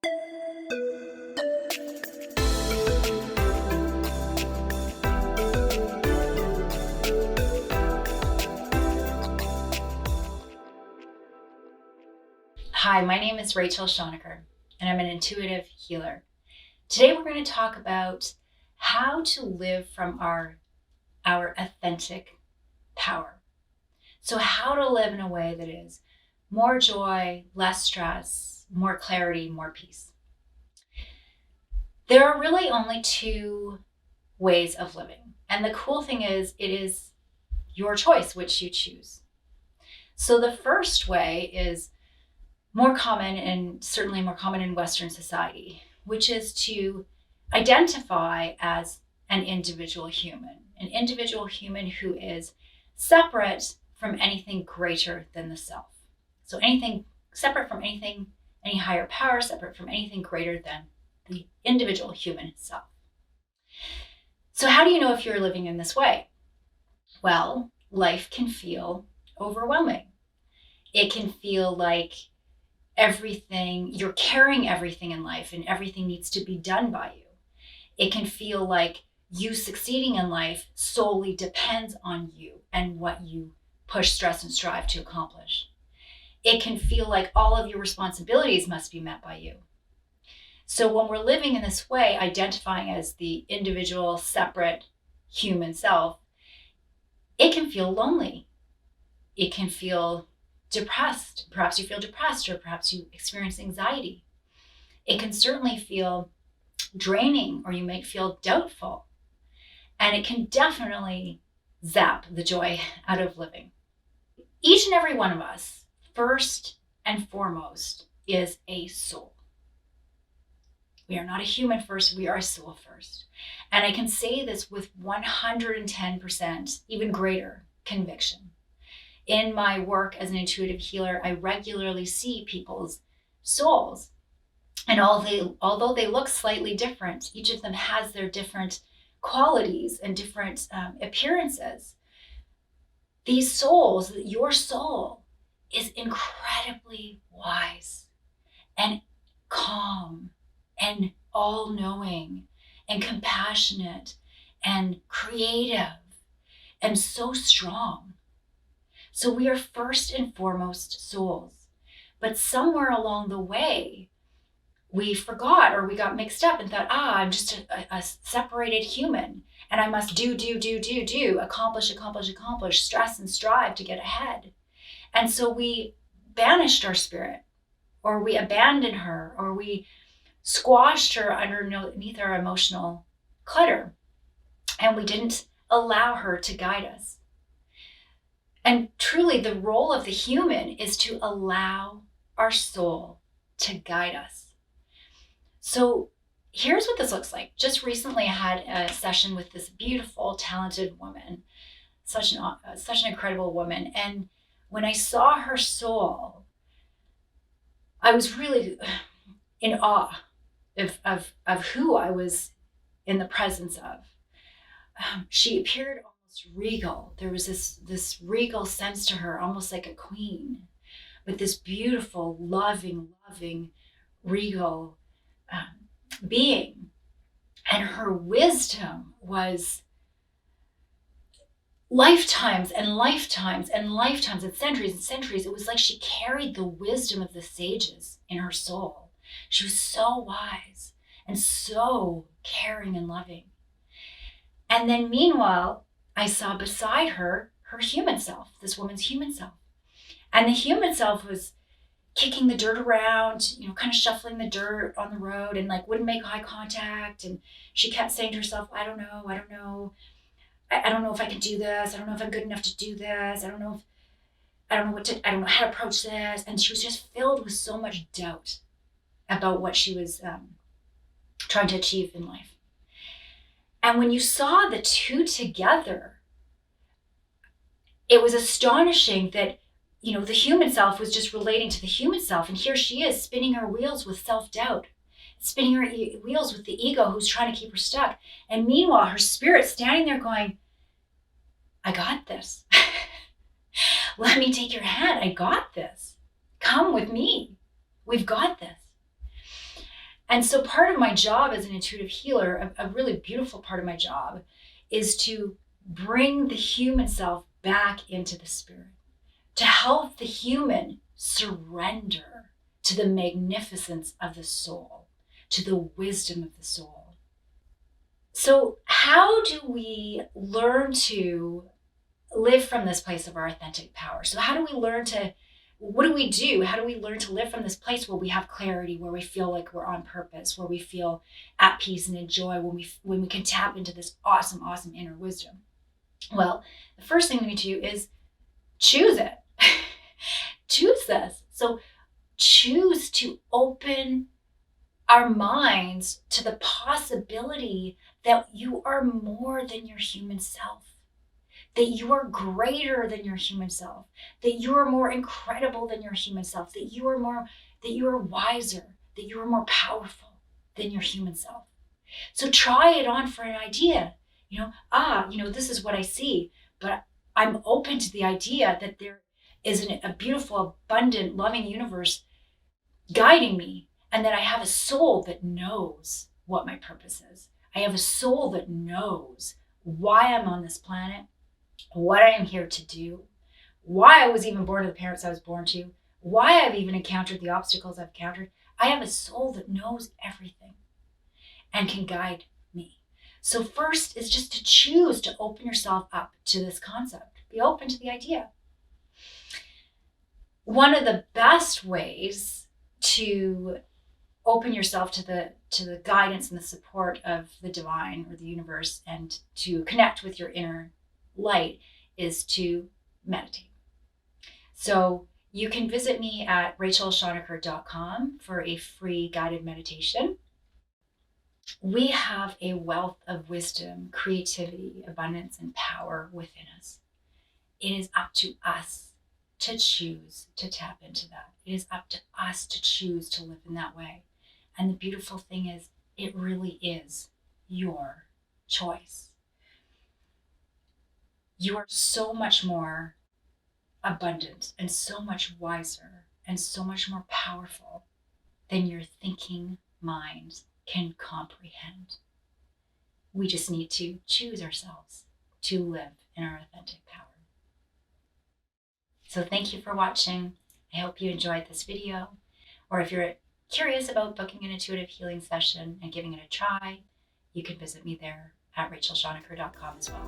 Hi, my name is Rachel Schonecker, and I'm an intuitive healer. Today, we're going to talk about how to live from our authentic power. So, how to live in a way that is more joy, less stress, more clarity, more peace. There are really only two ways of living. And the cool thing is, it is your choice which you choose. So, the first way is more common and certainly more common in Western society, which is to identify as an individual human who is separate from anything greater than the self. So anything separate from anything, any higher power, separate from anything greater than the individual human self. So how do you know if you're living in this way? Well, life can feel overwhelming. It can feel like you're carrying everything in life and everything needs to be done by you. It can feel like you succeeding in life solely depends on you and what you push, stress, and strive to accomplish. It can feel like all of your responsibilities must be met by you. So when we're living in this way, identifying as the individual, separate human self, it can feel lonely. It can feel depressed. Perhaps you feel depressed, or perhaps you experience anxiety. It can certainly feel draining, or you might feel doubtful. And it can definitely zap the joy out of living. Each and every one of us, first and foremost, is a soul. We are not a human first, we are a soul first. And I can say this with 110%, even greater conviction. In my work as an intuitive healer, I regularly see people's souls. And although they look slightly different, each of them has their different qualities and different appearances. These souls, your soul, is incredibly wise and calm and all-knowing and compassionate and creative and so strong. So we are first and foremost souls. But somewhere along the way, we forgot, or we got mixed up and thought, I'm just a separated human and I must do, accomplish, stress and strive to get ahead. And so we banished our spirit, or we abandoned her, or we squashed her underneath our emotional clutter, and we didn't allow her to guide us. And truly, the role of the human is to allow our soul to guide us. So here's what this looks like. Just recently, I had a session with this beautiful, talented woman, such an incredible woman. And when I saw her soul, I was really in awe of who I was in the presence of. She appeared almost regal. There was this regal sense to her, almost like a queen, with this beautiful, loving, regal being. And her wisdom was lifetimes and lifetimes and lifetimes and centuries. It was like she carried the wisdom of the sages in her soul. She was so wise and so caring and loving. And then meanwhile, I saw beside her human self, this woman's human self. And the human self was kicking the dirt around, kind of shuffling the dirt on the road, and like wouldn't make eye contact. And she kept saying to herself, I don't know. I don't know if I can do this. I don't know if I'm good enough to do this. I don't know how to approach this. And she was just filled with so much doubt about what she was trying to achieve in life. And when you saw the two together, it was astonishing that, the human self was just relating to the human self. And here she is spinning her wheels with self-doubt, spinning her wheels with the ego who's trying to keep her stuck. And meanwhile, her spirit's standing there going, I got this. Let me take your hand. I got this. Come with me. We've got this. And so part of my job as an intuitive healer, a really beautiful part of my job, is to bring the human self back into the spirit, to help the human surrender to the magnificence of the soul, to the wisdom of the soul. So how do we learn to live from this place of our authentic power? So how do we learn to, what do we do? How do we learn to live from this place where we have clarity, where we feel like we're on purpose, where we feel at peace and in joy, when we can tap into this awesome, awesome inner wisdom? Well, the first thing we need to do is choose it. Choose this. So choose to open our minds to the possibility that you are more than your human self, that you are greater than your human self, that you are more incredible than your human self, that you are wiser, that you are more powerful than your human self. So try it on for an idea. This is what I see, but I'm open to the idea that there is a beautiful, abundant, loving universe guiding me, and that I have a soul that knows what my purpose is. I have a soul that knows why I'm on this planet, what I am here to do, why I was even born to the parents I was born to, why I've even encountered the obstacles I've encountered. I have a soul that knows everything and can guide me. So first is just to choose to open yourself up to this concept. Be open to the idea. One of the best ways to open yourself to the guidance and the support of the divine or the universe, and to connect with your inner light, is to meditate. So you can visit me at rachelshonaker.com for a free guided meditation. We have a wealth of wisdom, creativity, abundance, and power within us. It is up to us to choose to tap into that. It is up to us to choose to live in that way. And the beautiful thing is, it really is your choice. You are so much more abundant and so much wiser and so much more powerful than your thinking mind can comprehend. We just need to choose ourselves to live in our authentic power. So thank you for watching. I hope you enjoyed this video. Or if you're curious about booking an intuitive healing session and giving it a try, you can visit me there at rachelshonaker.com as well.